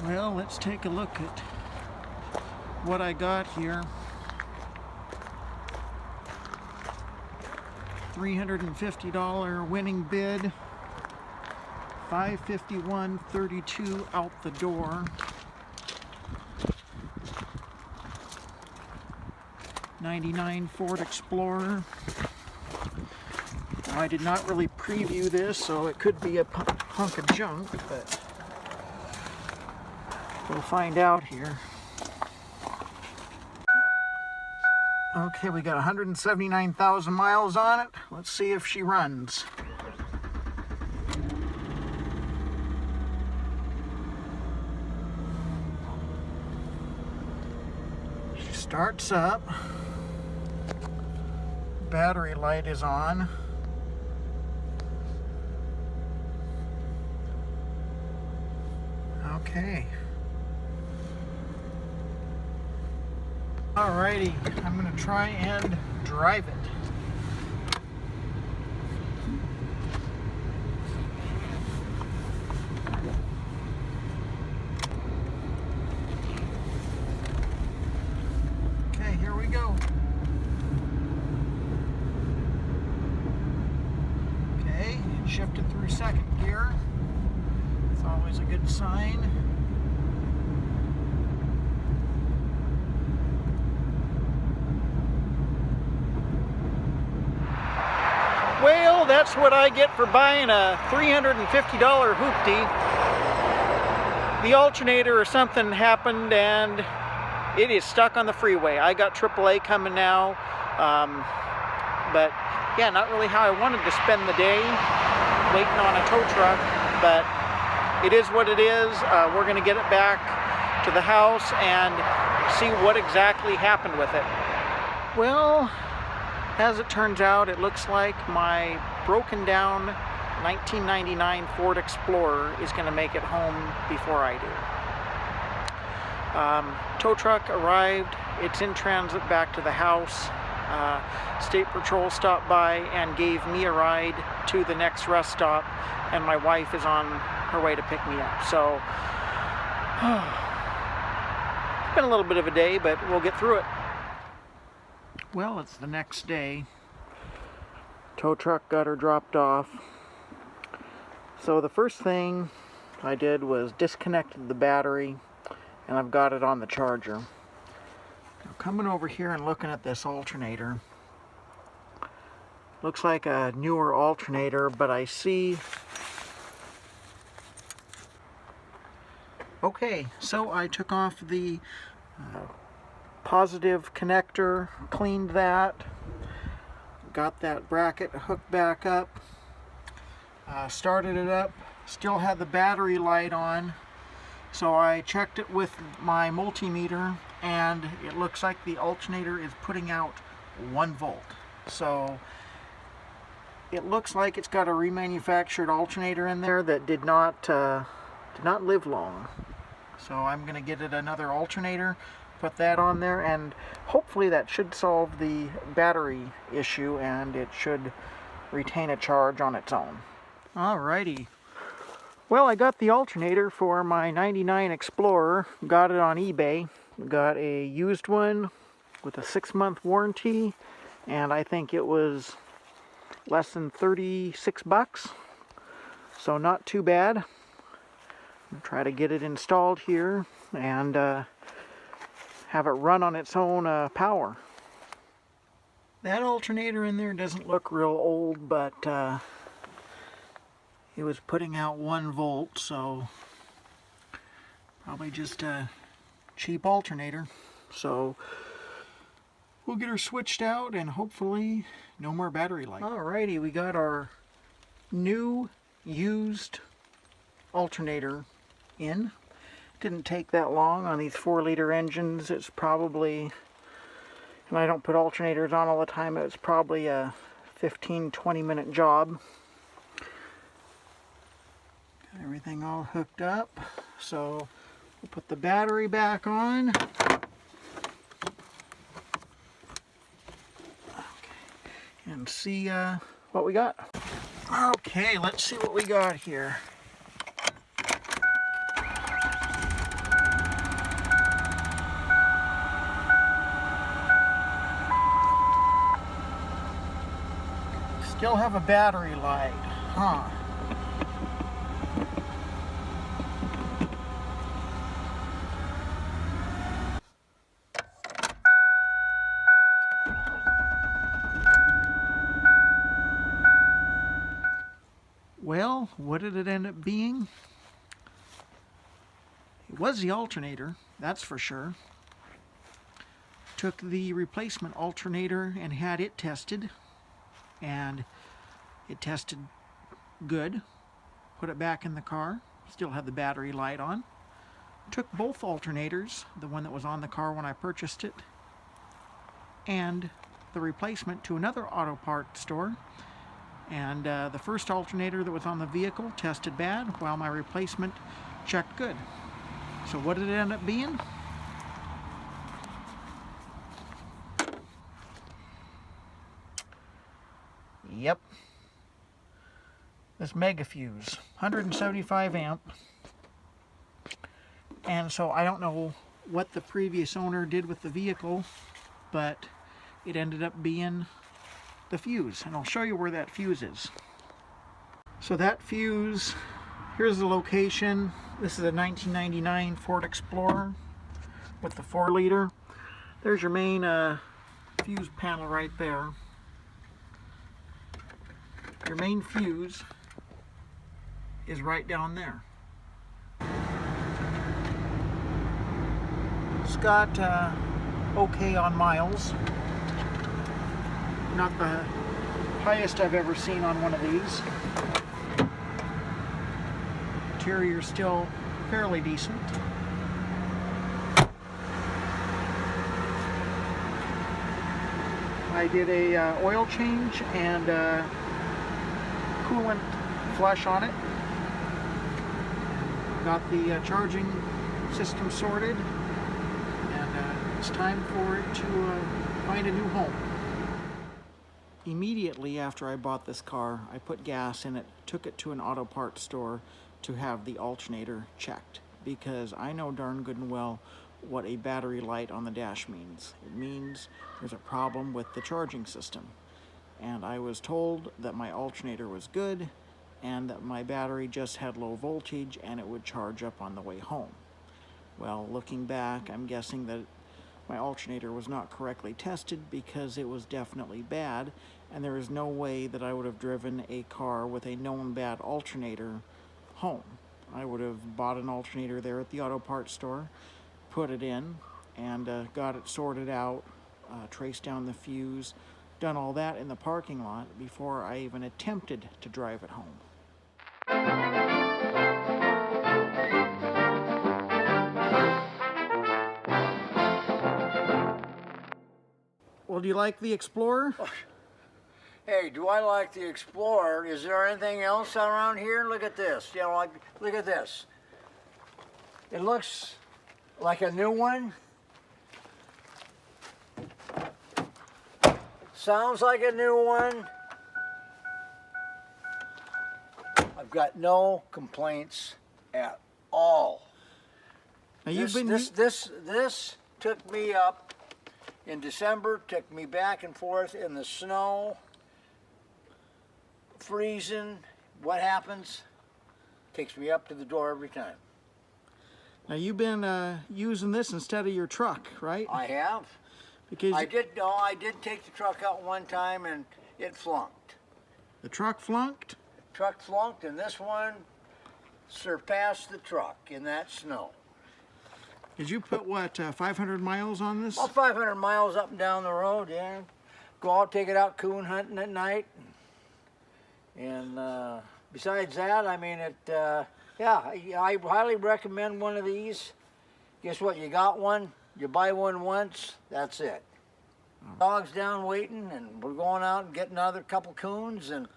Well, let's take a look at what I got here. $350 winning bid, $551.32 out the door. '99 Ford Explorer. Now, I did not really preview this, so it could be a hunk of junk, but we'll find out here. Okay, we got 179,000 miles on it. Let's see if she runs. She starts up. Battery light is on. Okay. Alrighty, I'm going to try and drive it. Okay, here we go. Okay, shifted through second gear. It's always a good sign. Well, that's what I get for buying a $350 hoopty. The alternator or something happened and it is stuck on the freeway. I got AAA coming now, but yeah, not really how I wanted to spend the day waiting on a tow truck, but it is what it is. We're going to get it back to the house and see what exactly happened with it. Well, as it turns out, it looks like my broken down 1999 Ford Explorer is going to make it home before I do. Tow truck arrived. It's in transit back to the house. State Patrol stopped by and gave me a ride to the next rest stop, and my wife is on her way to pick me up. So, it's been a little bit of a day, but we'll get through it. Well, it's the next day. Tow truck got her dropped off. So the first thing I did was disconnected the battery, and I've got it on the charger. Now, coming over here and looking at this alternator, looks like a newer alternator, but I see... Okay, so I took off the positive connector, cleaned that, got that bracket hooked back up, started it up, still had the battery light on, so I checked it with my multimeter and it looks like the alternator is putting out 1 volt. So it looks like it's got a remanufactured alternator in there that did not live long. So I'm going to get it another alternator, put that on there, and hopefully that should solve the battery issue and it should retain a charge on its own. Alrighty. Well, I got the alternator for my '99 Explorer, got it on eBay, got a used one with a 6-month warranty, and I think it was less than 36 bucks, so not too bad. I'm gonna try to get it installed here and have it run on its own power. That alternator in there doesn't look real old, but it was putting out 1 volt, so probably just a cheap alternator. So we'll get her switched out and hopefully no more battery life. Alrighty, we got our new used alternator in. Didn't take that long on these 4-liter engines. It's probably, and I don't put alternators on all the time, it's probably a 15-20 minute job. Got everything all hooked up, so we'll put the battery back on. Okay. And see what we got. Okay, let's see what we got here. Still have a battery light, huh? Well, what did it end up being? It was the alternator, that's for sure. Took the replacement alternator and had it tested, and it tested good. Put it back in the car, still had the battery light on. Took both alternators, the one that was on the car when I purchased it, and the replacement to another auto part store. And the first alternator that was on the vehicle tested bad, while my replacement checked good. So what did it end up being? Yep. This mega fuse, 175 amp. And so I don't know what the previous owner did with the vehicle, but it ended up being the fuse. And I'll show you where that fuse is. So that fuse, here's the location. This is a 1999 Ford Explorer with the 4-liter. There's your main fuse panel right there. Your main fuse is right down there. It's got okay on miles. Not the highest I've ever seen on one of these. Interior's still fairly decent. I did a oil change and coolant flush on it. Got the charging system sorted, and it's time for it to find a new home. Immediately after I bought this car, I put gas in it, took it to an auto parts store to have the alternator checked, because I know darn good and well what a battery light on the dash means. It means there's a problem with the charging system. And I was told that my alternator was good and that my battery just had low voltage and it would charge up on the way home. Well, looking back, I'm guessing that my alternator was not correctly tested, because it was definitely bad, and there is no way that I would have driven a car with a known bad alternator home. I would have bought an alternator there at the auto parts store, put it in, and got it sorted out, traced down the fuse, done all that in the parking lot before I even attempted to drive it home. Well, do you like the Explorer? Hey, do I like the Explorer? Is there anything else around here? Look at this. You know, like, look at this. It looks like a new one. Sounds like a new one. I've got no complaints at all. Now This took me up in December, took me back and forth in the snow, freezing. What happens? Takes me up to the door every time. Now you've been using this instead of your truck, right? I have. Because I did take the truck out one time and it flunked. The truck flunked? The truck flunked, and this one surpassed the truck in that snow. Did you put, what, 500 miles on this? About 500 miles up and down the road, yeah. Go out, take it out coon hunting at night. And besides that, I mean, yeah, I highly recommend one of these. Guess what, you got one, you buy one once, that's it. Dog's down waiting, and we're going out and getting another couple coons, and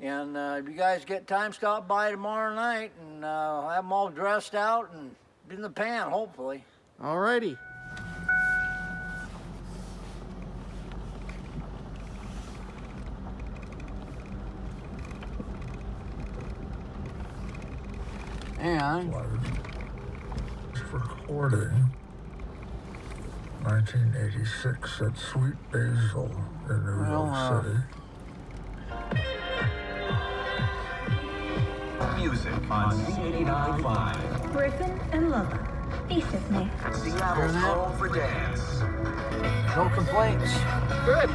if you guys get time, stop by tomorrow night, and have them all dressed out and in the pan, hopefully. Alrighty. And recording 1986 at Sweet Basil in New York City. Music on Z89.5. Griffin and Lola. Piece of me. Seattle's home for dance. No complaints. Good.